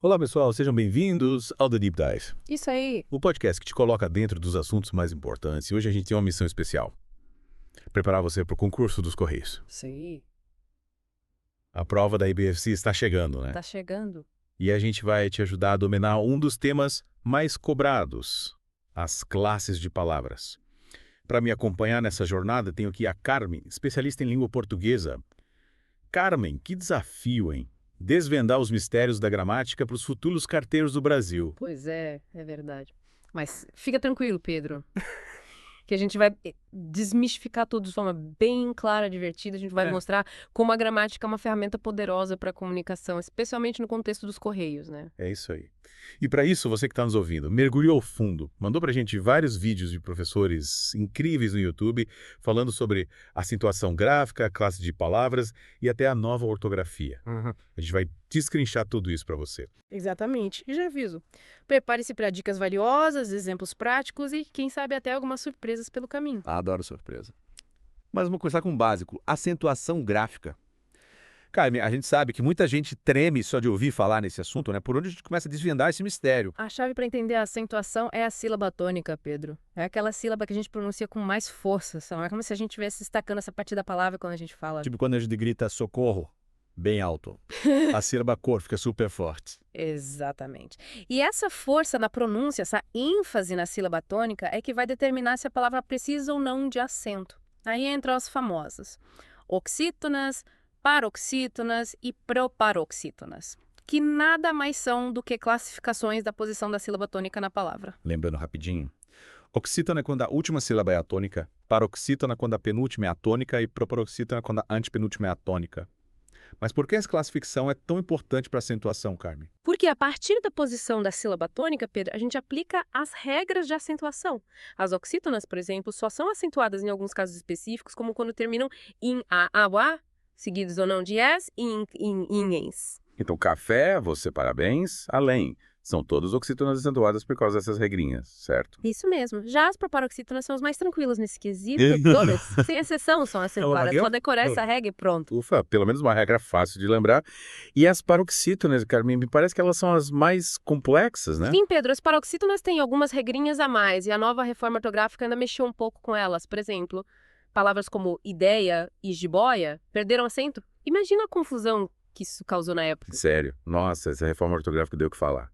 Olá, pessoal, sejam bem-vindos ao The Deep Dive, Isso aí. o podcast que te coloca dentro dos assuntos mais importantes. E hoje a gente tem uma missão especial: preparar você para o concurso dos Correios. Sim. A prova da IBFC está chegando, né? Tá chegando. E a gente vai te ajudar a dominar um dos temas mais cobrados: as classes de palavras. Para me acompanhar nessa jornada, tenho aqui a Carmen, especialista em língua portuguesa. Carmen, que desafio, hein? Desvendar os mistérios da gramática para os futuros carteiros do Brasil. Pois é verdade. Mas fica tranquilo, Pedro, que a gente vai desmistificar tudo de forma bem clara, divertida. A gente vai mostrar como a gramática é uma ferramenta poderosa para a comunicação, especialmente no contexto dos Correios, né? É isso aí. E para isso, você que está nos ouvindo, mergulhou fundo, mandou para a gente vários vídeos de professores incríveis no YouTube, falando sobre acentuação gráfica, a classe de palavras e até a nova ortografia. A gente vai destrinchar tudo isso para você. Exatamente. E já aviso, prepare-se para dicas valiosas, exemplos práticos e, quem sabe, até algumas surpresas pelo caminho. Adoro surpresa. Mas vamos começar com o básico, acentuação gráfica. Carmen, a gente sabe que muita gente treme só de ouvir falar nesse assunto, né? Por onde a gente começa a desvendar esse mistério. A chave para entender a acentuação é a sílaba tônica, Pedro. É aquela sílaba que a gente pronuncia com mais força. Não é como se a gente estivesse destacando essa parte da palavra quando a gente fala. Tipo quando a gente grita socorro, bem alto. A sílaba cor fica super forte. Exatamente. E essa força na pronúncia, essa ênfase na sílaba tônica, é que vai determinar se a palavra precisa ou não de acento. Aí entram as famosas oxítonas, paroxítonas e proparoxítonas, que nada mais são do que classificações da posição da sílaba tônica na palavra. Lembrando rapidinho. Oxítona é quando a última sílaba é atônica, paroxítona quando a penúltima é atônica e proparoxítona quando a antepenúltima é atônica. Mas por que essa classificação é tão importante para a acentuação, Carmen? Porque a partir da posição da sílaba tônica, Pedro, a gente aplica as regras de acentuação. As oxítonas, por exemplo, só são acentuadas em alguns casos específicos, como quando terminam em a, seguidos ou não de es, e em ens. Então, café, você parabéns, além. São todas oxítonas acentuadas por causa dessas regrinhas, certo? Isso mesmo. Já as proparoxítonas são as mais tranquilas nesse quesito. Todas, sem exceção, são acentuadas. Só decorar essa regra e pronto. Ufa, pelo menos uma regra fácil de lembrar. E as paroxítonas, Carmen, me parece que elas são as mais complexas, né? Sim, Pedro, as paroxítonas têm algumas regrinhas a mais e a nova reforma ortográfica ainda mexeu um pouco com elas. Por exemplo, palavras como ideia e jiboia perderam acento. Imagina a confusão que isso causou na época. Sério. Nossa, essa reforma ortográfica deu o que falar.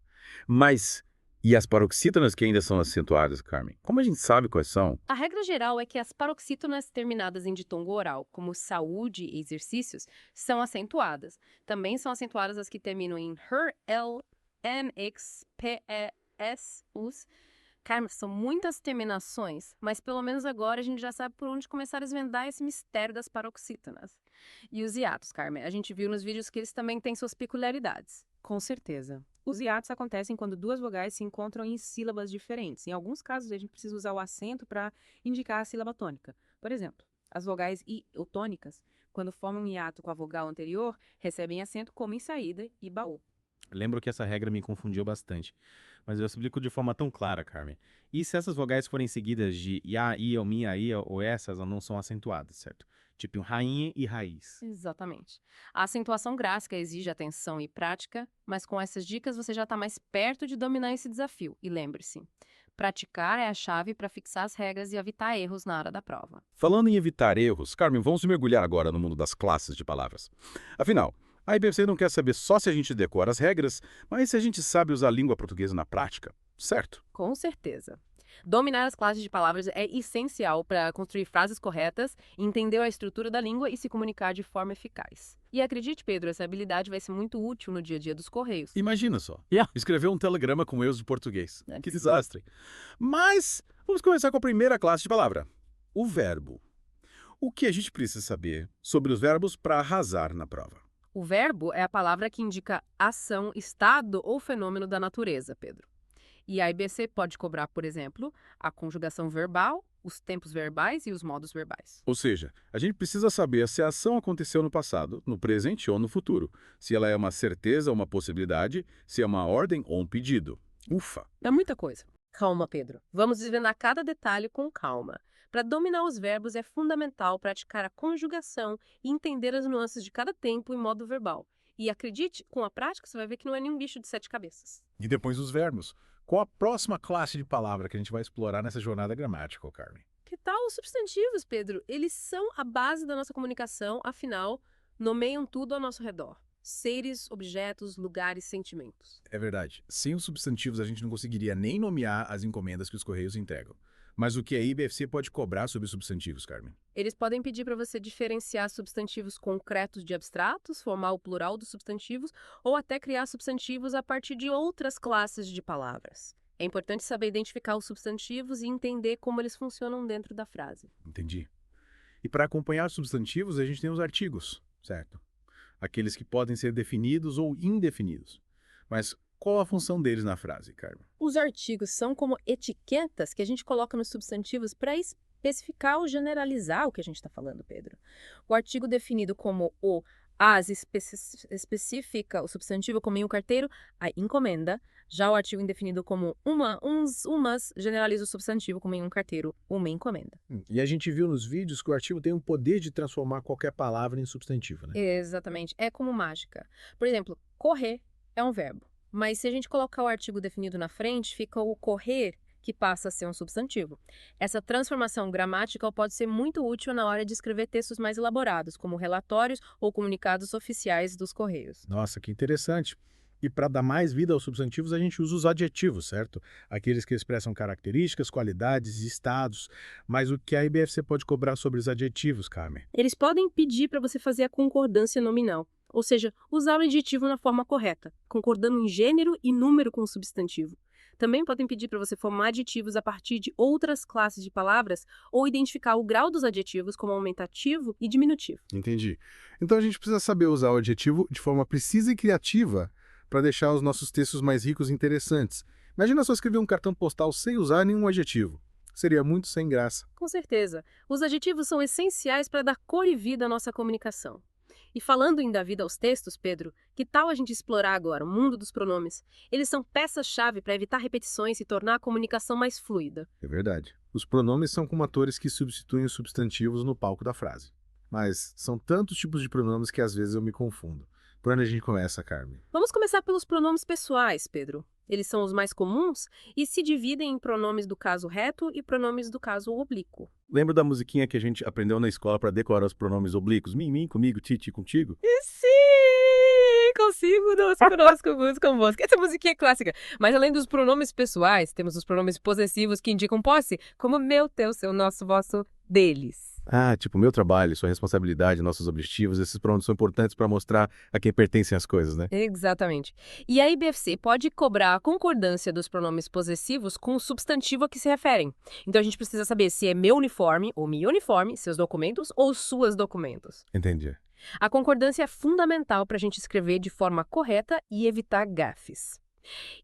Mas, e as paroxítonas que ainda são acentuadas, Carmen? Como a gente sabe quais são? A regra geral é que as paroxítonas terminadas em ditongo oral, como saúde e exercícios, são acentuadas. Também são acentuadas as que terminam em her, el, mx, pe, s, us. Carmen, são muitas terminações, mas pelo menos agora a gente já sabe por onde começar a desvendar esse mistério das paroxítonas. E os hiatos, Carmen, a gente viu nos vídeos que eles também têm suas peculiaridades. Com certeza. Os hiatos acontecem quando duas vogais se encontram em sílabas diferentes. Em alguns casos, a gente precisa usar o acento para indicar a sílaba tônica. Por exemplo, as vogais i ou tônicas, quando formam um hiato com a vogal anterior, recebem acento como em saída e baú. Lembro que essa regra me confundiu bastante, mas eu explico de forma tão clara, Carmen. E se essas vogais forem seguidas de ia, ia, ou minha, ia, ou essas, elas não são acentuadas, certo? Tipo rainha e raiz. Exatamente. A acentuação gráfica exige atenção e prática, mas com essas dicas você já está mais perto de dominar esse desafio. E lembre-se, praticar é a chave para fixar as regras e evitar erros na hora da prova. Falando em evitar erros, Carmen, vamos mergulhar agora no mundo das classes de palavras. Afinal, a IBFC não quer saber só se a gente decora as regras, mas se a gente sabe usar a língua portuguesa na prática, certo? Com certeza. Dominar as classes de palavras é essencial para construir frases corretas, entender a estrutura da língua e se comunicar de forma eficaz. E acredite, Pedro, essa habilidade vai ser muito útil no dia a dia dos Correios. Imagina só, escrever um telegrama com erros de português. É. Que desastre. Mas vamos começar com a primeira classe de palavra, o verbo. O que a gente precisa saber sobre os verbos para arrasar na prova? O verbo é a palavra que indica ação, estado ou fenômeno da natureza, Pedro. E a IBC pode cobrar, por exemplo, a conjugação verbal, os tempos verbais e os modos verbais. Ou seja, a gente precisa saber se a ação aconteceu no passado, no presente ou no futuro. Se ela é uma certeza ou uma possibilidade, se é uma ordem ou um pedido. Ufa! É muita coisa. Calma, Pedro. Vamos desvendar cada detalhe com calma. Para dominar os verbos é fundamental praticar a conjugação e entender as nuances de cada tempo e modo verbal. E acredite, com a prática você vai ver que não é nenhum bicho de 7 cabeças. E depois os verbos. Qual a próxima classe de palavra que a gente vai explorar nessa jornada gramática, Carmen? Que tal os substantivos, Pedro? Eles são a base da nossa comunicação, afinal, nomeiam tudo ao nosso redor. Seres, objetos, lugares, sentimentos. É verdade. Sem os substantivos, a gente não conseguiria nem nomear as encomendas que os Correios entregam. Mas o que a IBFC pode cobrar sobre os substantivos, Carmen? Eles podem pedir para você diferenciar substantivos concretos de abstratos, formar o plural dos substantivos, ou até criar substantivos a partir de outras classes de palavras. É importante saber identificar os substantivos e entender como eles funcionam dentro da frase. Entendi. E para acompanhar os substantivos, a gente tem os artigos, certo? Aqueles que podem ser definidos ou indefinidos. Mas qual a função deles na frase, Carmen? Os artigos são como etiquetas que a gente coloca nos substantivos para especificar ou generalizar o que a gente está falando, Pedro. O artigo definido como o as especifica o substantivo como em um carteiro, a encomenda. Já o artigo indefinido como uma, uns, umas, generaliza o substantivo como em um carteiro, uma encomenda. E a gente viu nos vídeos que o artigo tem o poder de transformar qualquer palavra em substantivo, né? Exatamente. É como mágica. Por exemplo, correr é um verbo. Mas se a gente colocar o artigo definido na frente, fica o correr, que passa a ser um substantivo. Essa transformação gramática pode ser muito útil na hora de escrever textos mais elaborados, como relatórios ou comunicados oficiais dos Correios. Nossa, que interessante. E para dar mais vida aos substantivos, a gente usa os adjetivos, certo? Aqueles que expressam características, qualidades e estados. Mas o que a IBFC pode cobrar sobre os adjetivos, Carmen? Eles podem pedir para você fazer a concordância nominal, ou seja, usar o adjetivo na forma correta, concordando em gênero e número com o substantivo. Também podem pedir para você formar adjetivos a partir de outras classes de palavras ou identificar o grau dos adjetivos como aumentativo e diminutivo. Entendi. Então a gente precisa saber usar o adjetivo de forma precisa e criativa para deixar os nossos textos mais ricos e interessantes. Imagina só escrever um cartão postal sem usar nenhum adjetivo. Seria muito sem graça. Com certeza. Os adjetivos são essenciais para dar cor e vida à nossa comunicação. E falando em dar vida aos textos, Pedro, que tal a gente explorar agora o mundo dos pronomes? Eles são peças-chave para evitar repetições e tornar a comunicação mais fluida. É verdade. Os pronomes são como atores que substituem os substantivos no palco da frase. Mas são tantos tipos de pronomes que às vezes eu me confundo. Por onde a gente começa, Carmen? Vamos começar pelos pronomes pessoais, Pedro. Eles são os mais comuns e se dividem em pronomes do caso reto e pronomes do caso oblíquo. Lembra da musiquinha que a gente aprendeu na escola para decorar os pronomes oblíquos? Mim, comigo, ti, contigo? Sim, consigo, conosco, convosco. Essa musiquinha é clássica. Mas além dos pronomes pessoais, temos os pronomes possessivos que indicam posse, como meu, teu, seu, nosso, vosso, deles. Ah, tipo, meu trabalho, sua responsabilidade, nossos objetivos, esses pronomes são importantes para mostrar a quem pertencem as coisas, né? Exatamente. E a IBFC pode cobrar a concordância dos pronomes possessivos com o substantivo a que se referem. Então a gente precisa saber se é meu uniforme ou minha uniforme, seus documentos ou suas documentos. Entendi. A concordância é fundamental para a gente escrever de forma correta e evitar gafes.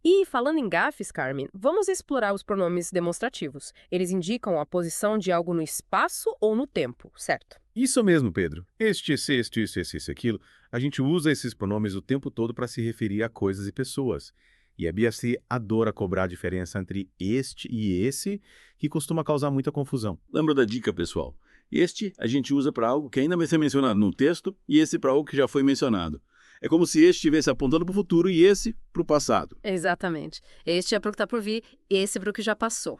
E falando em gafes, Carmen, vamos explorar os pronomes demonstrativos. Eles indicam a posição de algo no espaço ou no tempo, certo? Isso mesmo, Pedro. Este, esse, isso, aquilo. A gente usa esses pronomes o tempo todo para se referir a coisas e pessoas. E a BFC adora cobrar a diferença entre este e esse, que costuma causar muita confusão. Lembra da dica, pessoal? Este a gente usa para algo que ainda vai ser mencionado no texto e esse para algo que já foi mencionado. É como se este estivesse apontando para o futuro e esse para o passado. Exatamente. Este é para o que está por vir, esse é para o que já passou.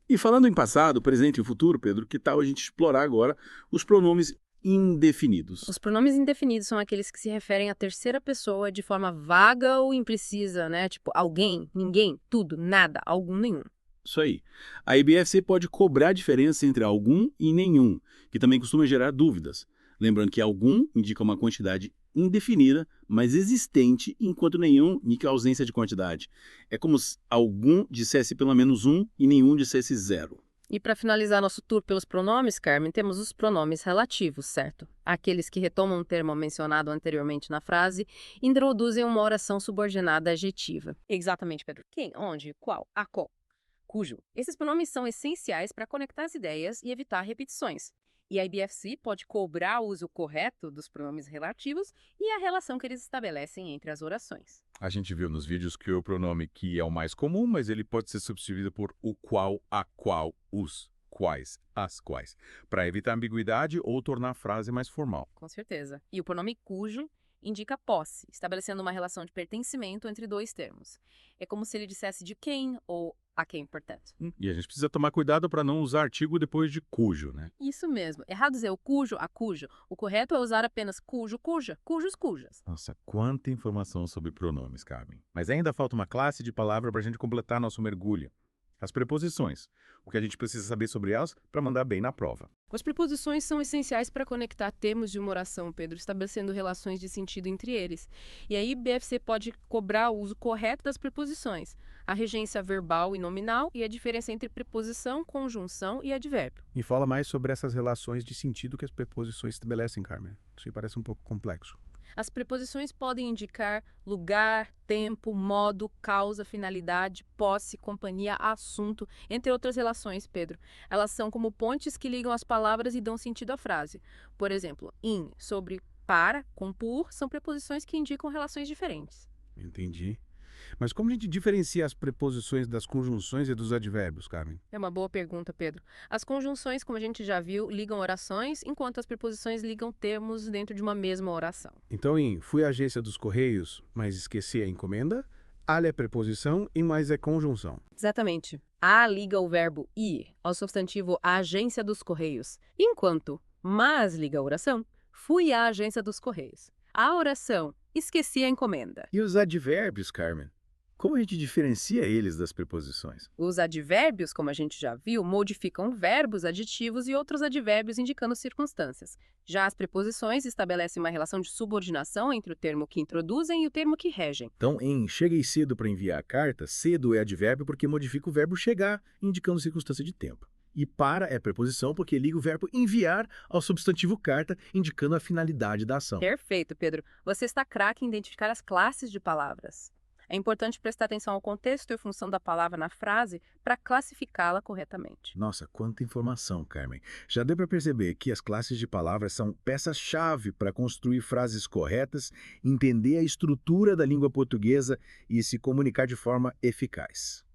E falando em passado, presente e futuro, Pedro, que tal a gente explorar agora os pronomes indefinidos? Os pronomes indefinidos são aqueles que se referem à terceira pessoa de forma vaga ou imprecisa, né? Tipo alguém, ninguém, tudo, nada, algum, nenhum. Isso aí. A IBFC pode cobrar a diferença entre algum e nenhum, que também costuma gerar dúvidas. Lembrando que algum indica uma quantidade indefinida, mas existente, enquanto nenhum indica a ausência de quantidade. É como se algum dissesse pelo menos um e nenhum dissesse zero. E para finalizar nosso tour pelos pronomes, Carmen, temos os pronomes relativos, certo? Aqueles que retomam um termo mencionado anteriormente na frase e introduzem uma oração subordinada adjetiva. Exatamente, Pedro. Quem, onde, qual, a qual, cujo. Esses pronomes são essenciais para conectar as ideias e evitar repetições. E a IBFC pode cobrar o uso correto dos pronomes relativos e a relação que eles estabelecem entre as orações. A gente viu nos vídeos que o pronome que é o mais comum, mas ele pode ser substituído por o qual, a qual, os, quais, as quais, para evitar ambiguidade ou tornar a frase mais formal. Com certeza. E o pronome cujo indica posse, estabelecendo uma relação de pertencimento entre dois termos. É como se ele dissesse de quem ou a quem pertence. E a gente precisa tomar cuidado para não usar artigo depois de cujo, né? Isso mesmo. Errado dizer o cujo a cujo. O correto é usar apenas cujo, cuja, cujos, cujas. Nossa, quanta informação sobre pronomes, Carmen. Mas ainda falta uma classe de palavra para a gente completar nosso mergulho. As preposições. O que a gente precisa saber sobre elas para mandar bem na prova. As preposições são essenciais para conectar termos de uma oração, Pedro, estabelecendo relações de sentido entre eles. E aí, BFC pode cobrar o uso correto das preposições, a regência verbal e nominal e a diferença entre preposição, conjunção e advérbio. Me fala mais sobre essas relações de sentido que as preposições estabelecem, Carmen. Isso aí parece um pouco complexo. As preposições podem indicar lugar, tempo, modo, causa, finalidade, posse, companhia, assunto, entre outras relações, Pedro. Elas são como pontes que ligam as palavras e dão sentido à frase. Por exemplo, in, sobre para, com por, são preposições que indicam relações diferentes. Entendi. Mas como a gente diferencia as preposições das conjunções e dos advérbios, Carmen? É uma boa pergunta, Pedro. As conjunções, como a gente já viu, ligam orações, enquanto as preposições ligam termos dentro de uma mesma oração. Então, em fui à agência dos Correios, mas esqueci a encomenda, ale é preposição e mais é conjunção. Exatamente. A liga o verbo ir ao substantivo a agência dos Correios, enquanto mas liga a oração, fui à agência dos Correios. A oração, esqueci a encomenda. E os advérbios, Carmen? Como a gente diferencia eles das preposições? Os advérbios, como a gente já viu, modificam verbos, adjetivos e outros advérbios indicando circunstâncias. Já as preposições estabelecem uma relação de subordinação entre o termo que introduzem e o termo que regem. Então, em cheguei cedo para enviar a carta, cedo é advérbio porque modifica o verbo chegar, indicando circunstância de tempo. E para é preposição porque liga o verbo enviar ao substantivo carta, indicando a finalidade da ação. Perfeito, Pedro. Você está craque em identificar as classes de palavras. É importante prestar atenção ao contexto e função da palavra na frase para classificá-la corretamente. Nossa, quanta informação, Carmen. Já deu para perceber que as classes de palavras são peças-chave para construir frases corretas, entender a estrutura da língua portuguesa e se comunicar de forma eficaz.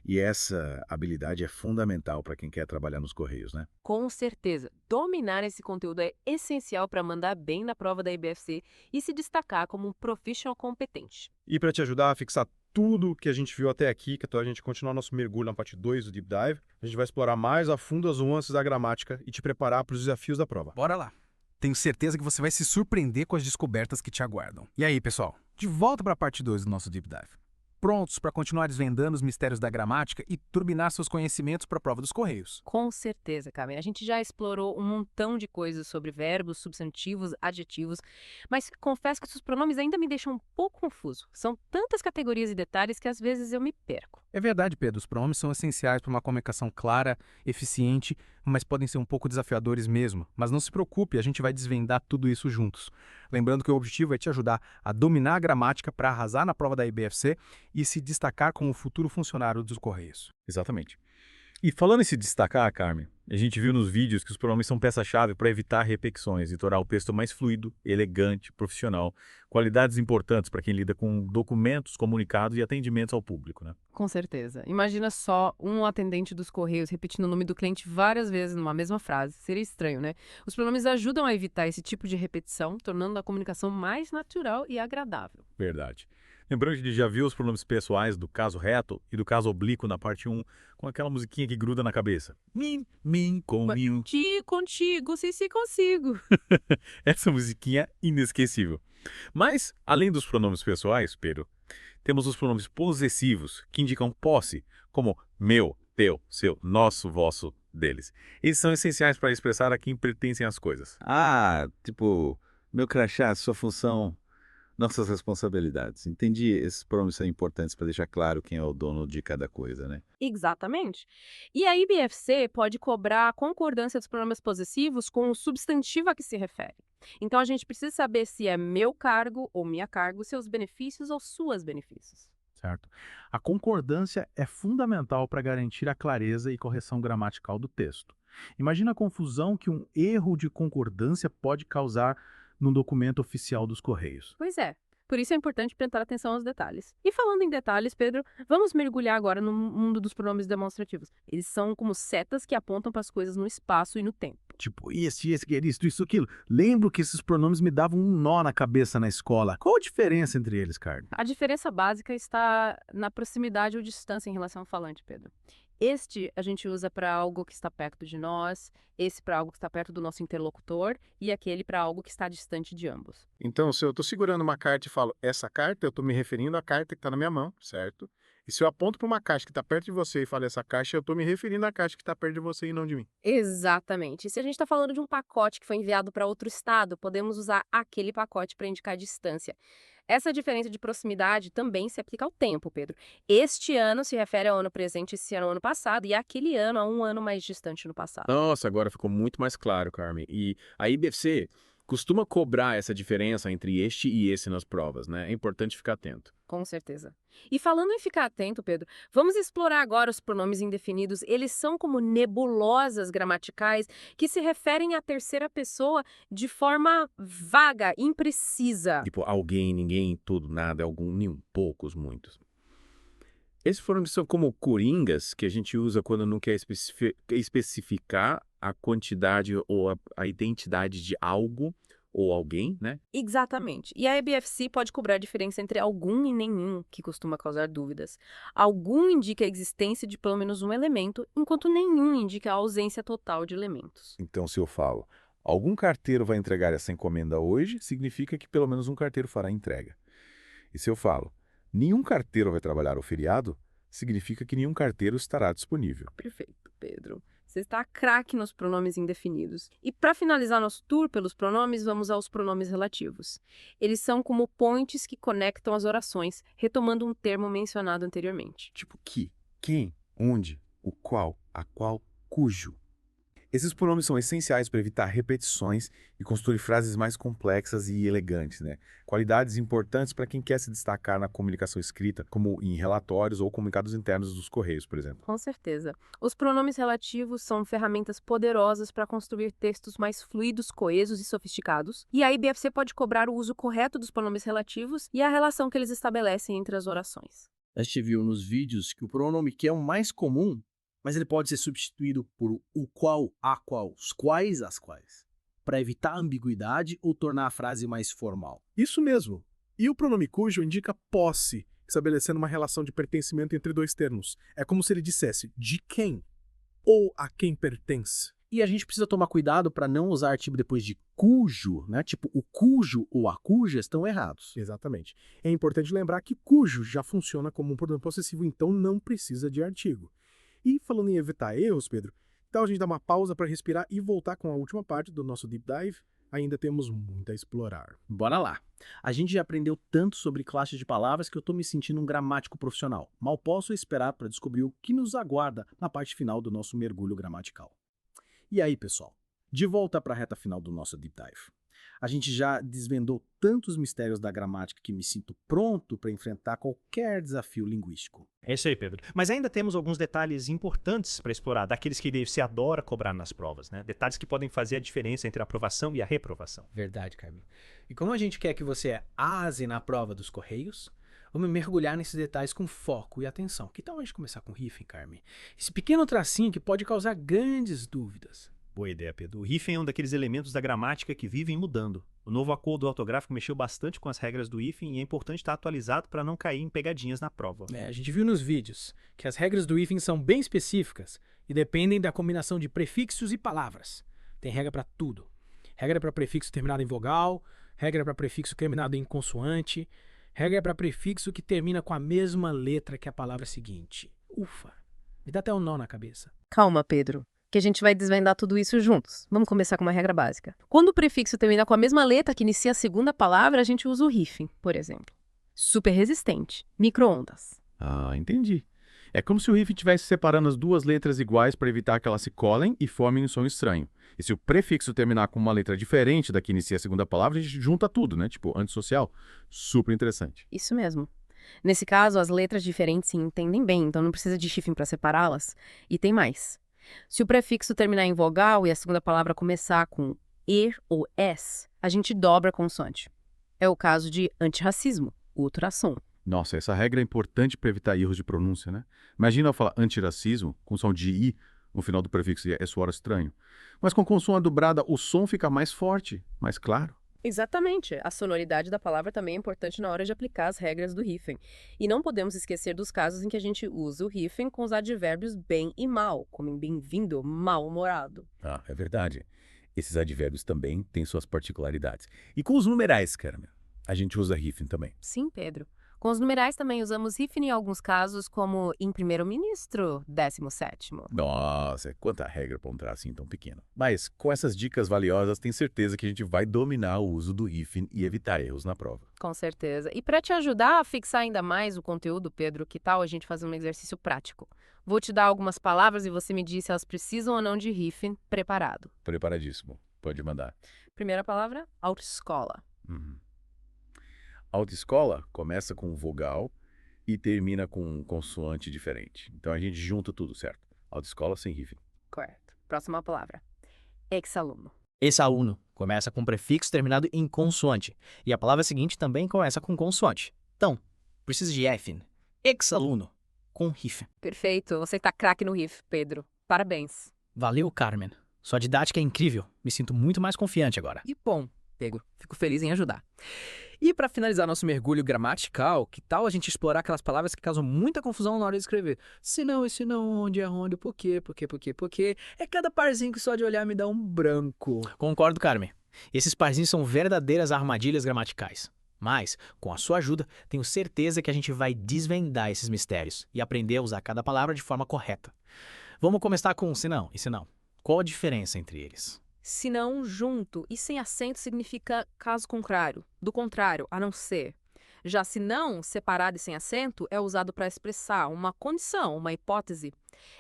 E essa habilidade é fundamental para quem quer trabalhar nos Correios, né? Com certeza, dominar esse conteúdo é essencial para mandar bem na prova da IBFC e se destacar como um profissional competente. E para te ajudar a fixar tudo que a gente viu até aqui, que a gente continuar nosso mergulho na parte 2 do Deep Dive, a gente vai explorar mais a fundo as nuances da gramática e te preparar para os desafios da prova. Bora lá! Tenho certeza que você vai se surpreender com as descobertas que te aguardam. E aí, pessoal? De volta para a parte 2 do nosso Deep Dive. Prontos para continuar desvendando os mistérios da gramática e turbinar seus conhecimentos para a prova dos Correios? Com certeza, Carmen. A gente já explorou um montão de coisas sobre verbos, substantivos, adjetivos, mas confesso que os pronomes ainda me deixam um pouco confuso. São tantas categorias e detalhes que às vezes eu me perco. É verdade, Pedro. Os pronomes são essenciais para uma comunicação clara, eficiente, mas podem ser um pouco desafiadores mesmo. Mas não se preocupe, a gente vai desvendar tudo isso juntos. Lembrando que o objetivo é te ajudar a dominar a gramática para arrasar na prova da IBFC e se destacar como futuro funcionário dos Correios. Exatamente. E falando em se destacar, Carmen, a gente viu nos vídeos que os pronomes são peça-chave para evitar repetições e tornar o texto mais fluido, elegante, profissional, qualidades importantes para quem lida com documentos, comunicados e atendimentos ao público, né? Com certeza. Imagina só um atendente dos Correios repetindo o nome do cliente várias vezes numa mesma frase. Seria estranho, né? Os pronomes ajudam a evitar esse tipo de repetição, tornando a comunicação mais natural e agradável. Verdade. Lembrando que a gente já viu os pronomes pessoais do caso reto e do caso oblíquo na parte 1, com aquela musiquinha que gruda na cabeça. Mim, comigo. Contigo, se consigo. Essa musiquinha é inesquecível. Mas, além dos pronomes pessoais, Pedro, temos os pronomes possessivos, que indicam posse, como meu, teu, seu, nosso, vosso, deles. Eles são essenciais para expressar a quem pertencem as coisas. Ah, tipo, meu crachá, sua função, nossas responsabilidades. Entendi, esses pronomes são importantes para deixar claro quem é o dono de cada coisa, né? Exatamente. E a IBFC pode cobrar a concordância dos pronomes possessivos com o substantivo a que se refere. Então, a gente precisa saber se é meu cargo ou minha cargo, seus benefícios ou suas benefícios. Certo? A concordância é fundamental para garantir a clareza e correção gramatical do texto. Imagina a confusão que um erro de concordância pode causar num documento oficial dos Correios. Pois é. Por isso é importante prestar atenção aos detalhes. E falando em detalhes, Pedro, vamos mergulhar agora no mundo dos pronomes demonstrativos. Eles são como setas que apontam para as coisas no espaço e no tempo. Tipo, esse, isso, aquilo. Lembro que esses pronomes me davam um nó na cabeça na escola. Qual a diferença entre eles, Carmen? A diferença básica está na proximidade ou distância em relação ao falante, Pedro. Este a gente usa para algo que está perto de nós, esse para algo que está perto do nosso interlocutor e aquele para algo que está distante de ambos. Então, se eu estou segurando uma carta e falo essa carta, eu estou me referindo à carta que está na minha mão, certo? E se eu aponto para uma caixa que está perto de você e falo essa caixa, eu estou me referindo à caixa que está perto de você e não de mim. Exatamente. E se a gente está falando de um pacote que foi enviado para outro estado, podemos usar aquele pacote para indicar a distância. Essa diferença de proximidade também se aplica ao tempo, Pedro. Este ano se refere ao ano presente, esse ano ao ano passado, e aquele ano a um ano mais distante no passado. Nossa, agora ficou muito mais claro, Carmen. E a IBFC costuma cobrar essa diferença entre este e esse nas provas, né? É importante ficar atento. Com certeza. E falando em ficar atento, Pedro, vamos explorar agora os pronomes indefinidos. Eles são como nebulosas gramaticais que se referem à terceira pessoa de forma vaga, imprecisa. Tipo, alguém, ninguém, tudo, nada, algum, nenhum, poucos, muitos. Esses pronomes são como coringas que a gente usa quando não quer especificar a quantidade ou a identidade de algo ou alguém, né? Exatamente. E a EBFC pode cobrar a diferença entre algum e nenhum, que costuma causar dúvidas. Algum indica a existência de pelo menos um elemento, enquanto nenhum indica a ausência total de elementos. Então, se eu falo, algum carteiro vai entregar essa encomenda hoje, significa que pelo menos um carteiro fará a entrega. E se eu falo, nenhum carteiro vai trabalhar o feriado, significa que nenhum carteiro estará disponível. Perfeito, Pedro. Você está craque nos pronomes indefinidos. E para finalizar nosso tour pelos pronomes, vamos aos pronomes relativos. Eles são como pontes que conectam as orações, retomando um termo mencionado anteriormente. Tipo que, quem, onde, o qual, a qual, cujo. Esses pronomes são essenciais para evitar repetições e construir frases mais complexas e elegantes, né? Qualidades importantes para quem quer se destacar na comunicação escrita, como em relatórios ou comunicados internos dos Correios, por exemplo. Com certeza. Os pronomes relativos são ferramentas poderosas para construir textos mais fluidos, coesos e sofisticados. E a IBFC pode cobrar o uso correto dos pronomes relativos e a relação que eles estabelecem entre as orações. A gente viu nos vídeos que o pronome que é o mais comum, mas ele pode ser substituído por o qual, a qual, os quais, as quais, para evitar ambiguidade ou tornar a frase mais formal. Isso mesmo. E o pronome cujo indica posse, estabelecendo uma relação de pertencimento entre dois termos. É como se ele dissesse de quem ou a quem pertence. E a gente precisa tomar cuidado para não usar artigo depois de cujo, né? Tipo, o cujo ou a cuja estão errados. Exatamente. É importante lembrar que cujo já funciona como um pronome possessivo, então não precisa de artigo. E falando em evitar erros, Pedro, então a gente dá uma pausa para respirar e voltar com a última parte do nosso Deep Dive. Ainda temos muito a explorar. Bora lá. A gente já aprendeu tanto sobre classes de palavras que eu tô me sentindo um gramático profissional. Mal posso esperar para descobrir o que nos aguarda na parte final do nosso mergulho gramatical. E aí, pessoal? De volta para a reta final do nosso Deep Dive. A gente já desvendou tantos mistérios da gramática que me sinto pronto para enfrentar qualquer desafio linguístico. É isso aí, Pedro. Mas ainda temos alguns detalhes importantes para explorar, daqueles que você adora cobrar nas provas, né? Detalhes que podem fazer a diferença entre a aprovação e a reprovação. Verdade, Carmen. E como a gente quer que você arrase na prova dos Correios, vamos mergulhar nesses detalhes com foco e atenção. Que tal a gente começar com o hífen, Carmen? Esse pequeno tracinho que pode causar grandes dúvidas. Boa ideia, Pedro. O hífen é um daqueles elementos da gramática que vivem mudando. O novo acordo ortográfico mexeu bastante com as regras do hífen e é importante estar atualizado para não cair em pegadinhas na prova. A gente viu nos vídeos que as regras do hífen são bem específicas e dependem da combinação de prefixos e palavras. Tem regra para tudo. Regra para prefixo terminado em vogal, regra para prefixo terminado em consoante, regra para prefixo que termina com a mesma letra que a palavra seguinte. Ufa, me dá até um nó na cabeça. Calma, Pedro, que a gente vai desvendar tudo isso juntos. Vamos começar com uma regra básica. Quando o prefixo termina com a mesma letra que inicia a segunda palavra, a gente usa o hífen, por exemplo. Super resistente, micro-ondas. Ah, entendi. É como se o hífen estivesse separando as duas letras iguais para evitar que elas se colem e formem um som estranho. E se o prefixo terminar com uma letra diferente da que inicia a segunda palavra, a gente junta tudo, né? Tipo, antissocial. Super interessante. Isso mesmo. Nesse caso, as letras diferentes se entendem bem, então não precisa de hífen para separá-las. E tem mais. Se o prefixo terminar em vogal e a segunda palavra começar com er ou s, a gente dobra a consoante. É o caso de antirracismo, ultrassom. Nossa, essa regra é importante para evitar erros de pronúncia, né? Imagina eu falar antirracismo com som de i No final do prefixo é soar estranho. Mas com consoante dobrada, o som fica mais forte, mais claro. Exatamente. A sonoridade da palavra também é importante na hora de aplicar as regras do hífen. E não podemos esquecer dos casos em que a gente usa o hífen com os advérbios bem e mal, como em bem-vindo, mal-humorado. Ah, é verdade. Esses advérbios também têm suas particularidades. E com os numerais, Carmen, a gente usa hífen também. Sim, Pedro. Com os numerais também usamos hífen em alguns casos, como em primeiro-ministro, 17º. Nossa, quanta regra para um traço assim tão pequeno. Mas com essas dicas valiosas, tenho certeza que a gente vai dominar o uso do hífen e evitar erros na prova. Com certeza. E para te ajudar a fixar ainda mais o conteúdo, Pedro, que tal a gente fazer um exercício prático? Vou te dar algumas palavras e você me diz se elas precisam ou não de hífen preparado. Preparadíssimo. Pode mandar. Primeira palavra, autoescola. Autoescola começa com vogal e termina com um consoante diferente. Então a gente junta tudo, certo? Autoescola sem hífen. Correto. Próxima palavra, ex-aluno. Ex-aluno começa com prefixo terminado em consoante. E a palavra seguinte também começa com consoante. Então, precisa de hífen. Ex-aluno com hífen. Perfeito. Você tá craque no hífen, Pedro. Parabéns. Valeu, Carmen. Sua didática é incrível. Me sinto muito mais confiante agora. E bom, Pedro, fico feliz em ajudar. E para finalizar nosso mergulho gramatical, que tal a gente explorar aquelas palavras que causam muita confusão na hora de escrever? Se não, esse não, onde, aonde, por quê. É cada parzinho que só de olhar me dá um branco. Concordo, Carmen. Esses parzinhos são verdadeiras armadilhas gramaticais. Mas, com a sua ajuda, tenho certeza que a gente vai desvendar esses mistérios e aprender a usar cada palavra de forma correta. Vamos começar com se não e se não. Qual a diferença entre eles? Se não, junto e sem acento significa caso contrário, do contrário, a não ser. Já se não, separado e sem acento, é usado para expressar uma condição, uma hipótese.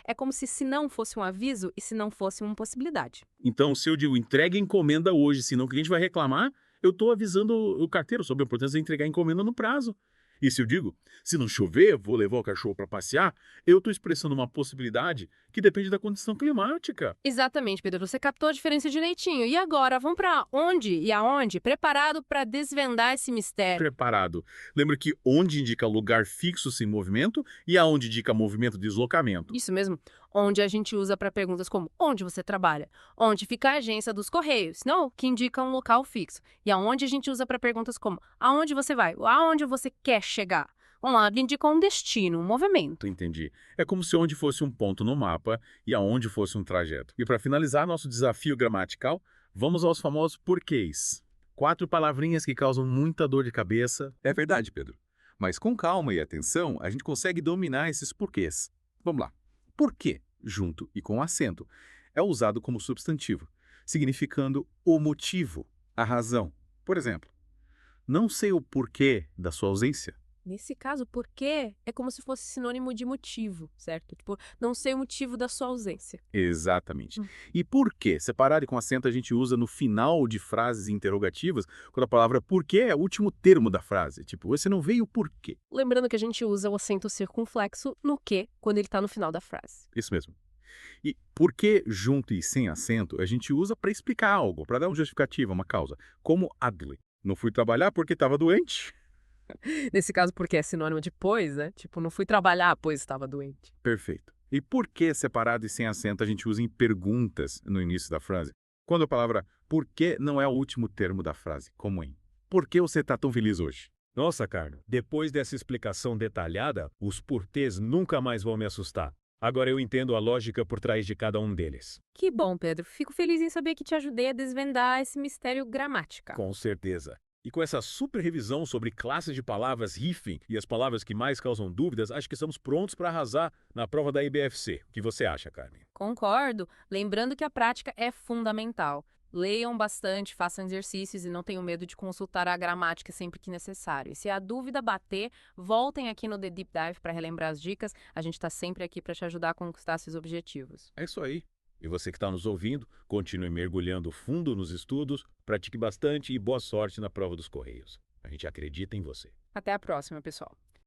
É como se não fosse um aviso e se não fosse uma possibilidade. Então, se eu digo entregue a encomenda hoje, senão o cliente vai reclamar, eu estou avisando o carteiro sobre a importância de entregar a encomenda no prazo. E se eu digo, se não chover, vou levar o cachorro para passear, eu estou expressando uma possibilidade que depende da condição climática. Exatamente, Pedro. Você captou a diferença direitinho. E agora, vamos para onde e aonde? Preparado para desvendar esse mistério. Preparado. Lembra que onde indica lugar fixo sem movimento e aonde indica movimento de deslocamento. Isso mesmo. Onde a gente usa para perguntas como onde você trabalha? Onde fica a agência dos Correios? Não, que indica um local fixo. E aonde a gente usa para perguntas como aonde você vai? Aonde você quer chegar? Onde indica um destino, um movimento. Entendi. É como se onde fosse um ponto no mapa e aonde fosse um trajeto. E para finalizar nosso desafio gramatical, vamos aos famosos porquês. 4 palavrinhas que causam muita dor de cabeça. É verdade, Pedro. Mas com calma e atenção, a gente consegue dominar esses porquês. Vamos lá. Porquê, junto e com acento, é usado como substantivo, significando o motivo, a razão. Por exemplo, não sei o porquê da sua ausência. Nesse caso, porquê é como se fosse sinônimo de motivo, certo? Tipo, não sei o motivo da sua ausência. Exatamente. E porquê, separado e com acento, a gente usa no final de frases interrogativas, quando a palavra porquê é o último termo da frase. Tipo, você não veio por quê? Lembrando que a gente usa o acento circunflexo no que quando ele está no final da frase. Isso mesmo. E porquê junto e sem acento, a gente usa para explicar algo, para dar uma justificativa, uma causa. Como Adley. Não fui trabalhar porque estava doente. Nesse caso, porque é sinônimo de pois, né? Tipo, não fui trabalhar, pois estava doente. Perfeito. E por que separado e sem acento a gente usa em perguntas no início da frase? Quando a palavra por que não é o último termo da frase, como em por que você está tão feliz hoje? Nossa, Carlos, depois dessa explicação detalhada, os porquês nunca mais vão me assustar. Agora eu entendo a lógica por trás de cada um deles. Que bom, Pedro. Fico feliz em saber que te ajudei a desvendar esse mistério gramatical. Com certeza. E com essa super revisão sobre classes de palavras hífen e as palavras que mais causam dúvidas, acho que estamos prontos para arrasar na prova da IBFC. O que você acha, Carmen? Concordo. Lembrando que a prática é fundamental. Leiam bastante, façam exercícios e não tenham medo de consultar a gramática sempre que necessário. E se a dúvida bater, voltem aqui no The Deep Dive para relembrar as dicas. A gente está sempre aqui para te ajudar a conquistar seus objetivos. É isso aí. E você que está nos ouvindo, continue mergulhando fundo nos estudos, pratique bastante e boa sorte na prova dos Correios. A gente acredita em você. Até a próxima, pessoal.